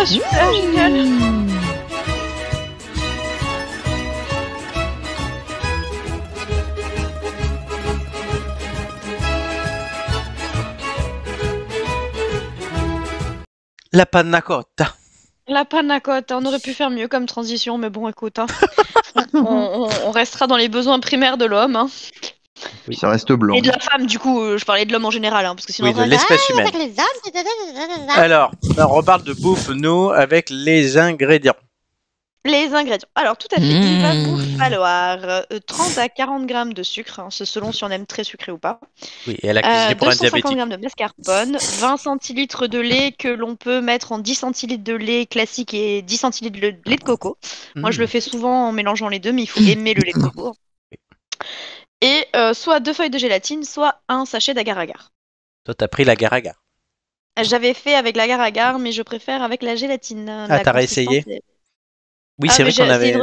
Ah, super, génial. La panna cotta. La panna cotta, on aurait pu faire mieux comme transition, mais bon, écoute, hein. on restera dans les besoins primaires de l'homme. Hein. Oui. Ça reste blanc. Et de la femme, du coup, je parlais de l'homme en général, hein, parce que sinon... Oui, de l'espèce humaine. Alors, on reparle de bouffe, nous, avec les ingrédients. Les ingrédients. Alors, tout à fait. Il va vous falloir 30 à 40 grammes de sucre, hein, c'est selon si on aime très sucré ou pas. Oui, et à la cuisine pour un 250 diabétique. grammes de mascarpone, 20 centilitres de lait que l'on peut mettre en 10 centilitres de lait classique et 10 centilitres de lait de coco. Moi, je le fais souvent en mélangeant les deux, mais il faut aimer le lait de coco. Et soit 2 feuilles de gélatine, soit un sachet d'agar-agar. Toi, t'as pris l'agar-agar. J'avais fait avec l'agar-agar, mais je préfère avec la gélatine. Ah, t'as réessayé? Oui, c'est vrai qu'on avait...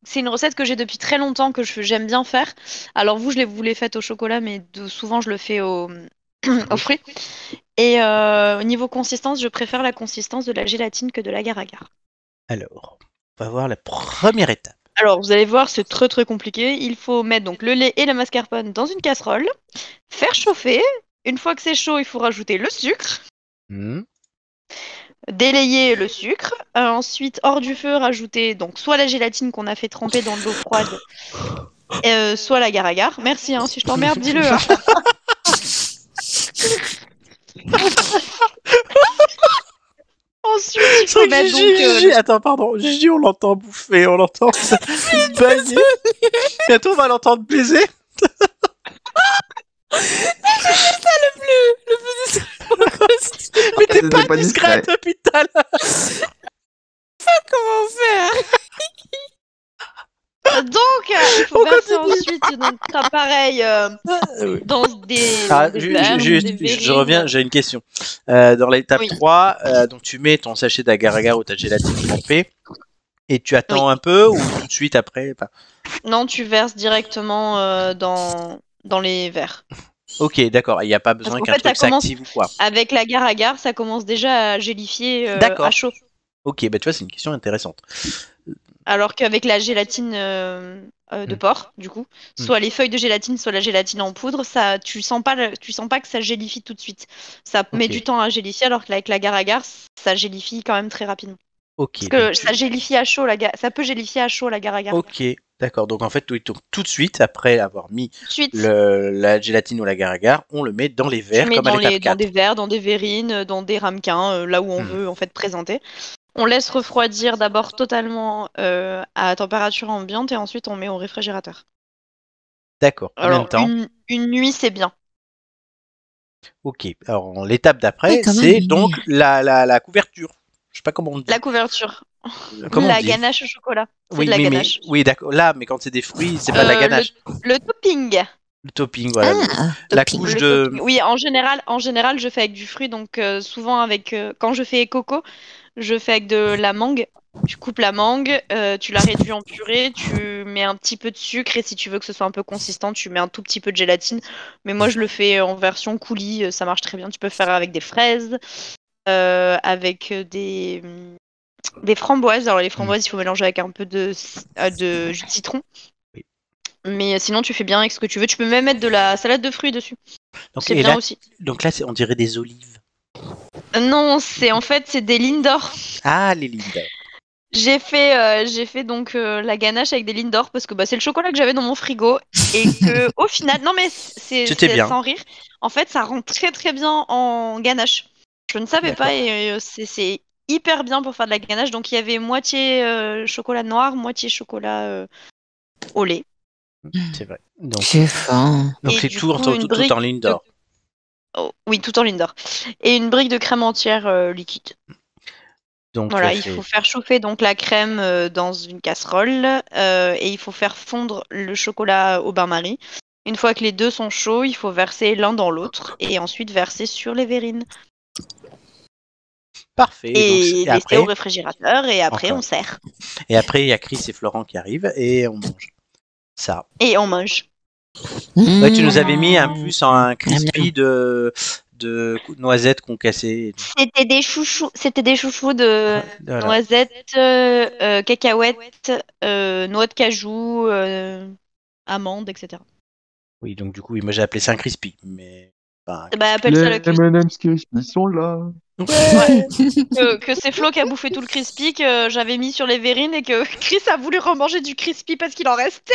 C'est une recette que j'ai depuis très longtemps, que j'aime bien faire. Alors vous, vous l'ai faite au chocolat, mais souvent je le fais aux fruits. Et au niveau consistance, je préfère la consistance de la gélatine que de l'agar-agar. Alors, on va voir la première étape. Alors, vous allez voir, c'est très très compliqué. Il faut mettre donc le lait et la mascarpone dans une casserole, faire chauffer. Une fois que c'est chaud, il faut rajouter le sucre. Délayer le sucre, ensuite hors du feu rajouter donc soit la gélatine qu'on a fait tremper dans de l'eau froide, soit l'agar-agar. Merci, hein, si je t'emmerde, dis-le. Hein. Ensuite, il faut mettre donc... Attends, pardon, Gigi, on l'entend bouffer, on l'entend bailler. Bientôt, on va l'entendre baiser. C'est ça le plus Mais t'es pas discrète depuis tout à l'heure. Comment faire? Donc, il faut verser ensuite donc, pareil dans des verres, je reviens, j'ai une question. Dans l'étape 3, donc tu mets ton sachet d'agar-agar ou ta gélatine trempée et tu attends un peu ou tout de suite après? Non, tu verses directement dans les verres. Ok, d'accord, il n'y a pas besoin qu'un truc s'active ou quoi. Avec l'agar-agar, ça commence déjà à gélifier à chaud. Ok, bah tu vois, c'est une question intéressante. Alors qu'avec la gélatine de porc, du coup, soit les feuilles de gélatine, soit la gélatine en poudre, ça, tu sens pas que ça gélifie tout de suite. Ça met du temps à gélifier, alors qu'avec l'agar-agar, ça gélifie quand même très rapidement. Parce que ça gélifie à chaud, ça peut gélifier à chaud l'agar-agar. Ok, d'accord. Donc en fait, tout de suite, après avoir mis la gélatine ou l'agar-agar, on le met dans les verres comme à l'étape 4. Dans des verres, dans des verrines, dans des ramequins, là où on veut en fait présenter. On laisse refroidir d'abord totalement à température ambiante et ensuite on met au réfrigérateur. D'accord. Alors, une nuit, c'est bien. Ok. Alors, l'étape d'après, c'est donc la couverture. Je sais pas comment on dit. La couverture. La ganache au chocolat. Oui, de la ganache. Oui, d'accord. Là, mais quand c'est des fruits, c'est pas de la ganache. Le topping. Le topping, voilà. La couche de... Oui, en général, je fais avec du fruit. Donc, souvent, quand je fais coco, je fais avec de la mangue. Tu coupes la mangue, tu la réduis en purée, tu mets un petit peu de sucre et si tu veux que ce soit un peu consistant, tu mets un tout petit peu de gélatine. Mais moi, je le fais en version coulis, ça marche très bien. Tu peux faire avec des fraises, avec des framboises. Alors, les framboises, il faut mélanger avec un peu de jus de citron. Oui. Mais sinon, tu fais bien avec ce que tu veux. Tu peux même mettre de la salade de fruits dessus. C'est bien aussi. Donc là, on dirait des olives. Non, c'est des Lindor. Ah, les Lindor. J'ai fait donc la ganache avec des Lindor parce que c'est le chocolat que j'avais dans mon frigo et que au final, non mais c'est sans rire. En fait, ça rend très très bien en ganache. Je ne savais pas et c'est hyper bien pour faire de la ganache. Donc il y avait moitié chocolat noir, moitié chocolat au lait. C'est vrai. J'ai faim. Donc c'est tout en Lindor. Oui, tout en Lindor. Et une brique de crème entière liquide. Donc, voilà, il faut faire chauffer donc la crème dans une casserole et il faut faire fondre le chocolat au bain-marie. Une fois que les deux sont chauds, il faut verser l'un dans l'autre et ensuite verser sur les verrines. Parfait. Et laisser au réfrigérateur et après on sert. Et après, il y a Chris et Florent qui arrivent et on mange ça. Et on mange. Ouais, tu nous avais mis un crispy de de noisettes concassées. C'était des chouchous de Voilà. noisettes, cacahuètes, noix de cajou, amandes, etc. Oui, donc du coup, oui, moi j'ai appelé ça un crispy, mais enfin, Bah, appelle ça le Les M&M's Crispy, ils sont là. Ouais. Que c'est Flo qui a bouffé tout le crispy, que j'avais mis sur les verrines et que Chris a voulu remanger du crispy parce qu'il en restait.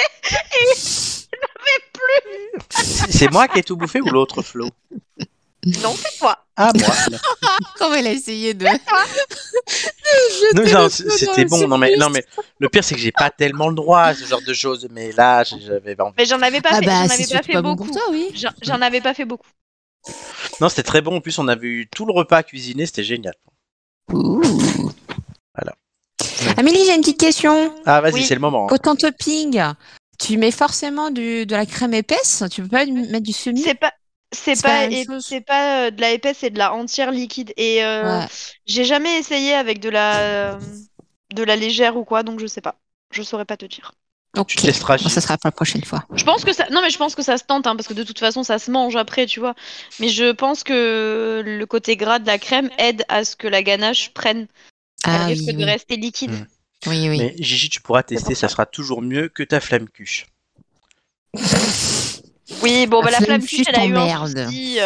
c'est moi qui ai tout bouffé ou l'autre Flo? Non, c'est toi. Ah moi. Comment elle a essayé de. Non, c'était bon. Non mais le pire c'est que j'ai pas tellement le droit à ce genre de choses. Mais là, j'avais pas envie. Mais j'en avais pas Ah fait, bah, j'en c'est avais pas surtout fait pas bon beaucoup. pour toi, oui. J'en avais pas fait beaucoup. Non, c'était très bon. En plus, on avait eu tout le repas cuisiné. C'était génial. Ouh. Voilà. Amélie, j'ai une petite question. Ah vas-y, Oui. c'est le moment. Pour ton topping, tu mets forcément de la crème épaisse? Tu peux pas mettre du semi? C'est pas, C'est pas la même chose. c'est pas de la épaisse, c'est de la entière liquide. Et Ouais. j'ai jamais essayé avec de la légère ou quoi, donc je sais pas. Je saurais pas te dire. Tu Ok. testeras. Bon, ça sera pour la prochaine fois. Je pense que ça, non mais je pense que ça se tente, hein, parce que de toute façon ça se mange après, tu vois. Mais je pense que le côté gras de la crème aide à ce que la ganache prenne. Elle Ah risque oui, de oui. rester liquide. Mm. Oui, oui. Mais Gigi, tu pourras tester. pour Ça ça. sera toujours mieux que ta flamme cuche. Oui, bon, bah, la flamme flamme cuche, cuche elle a eu un t'emmerde. souci.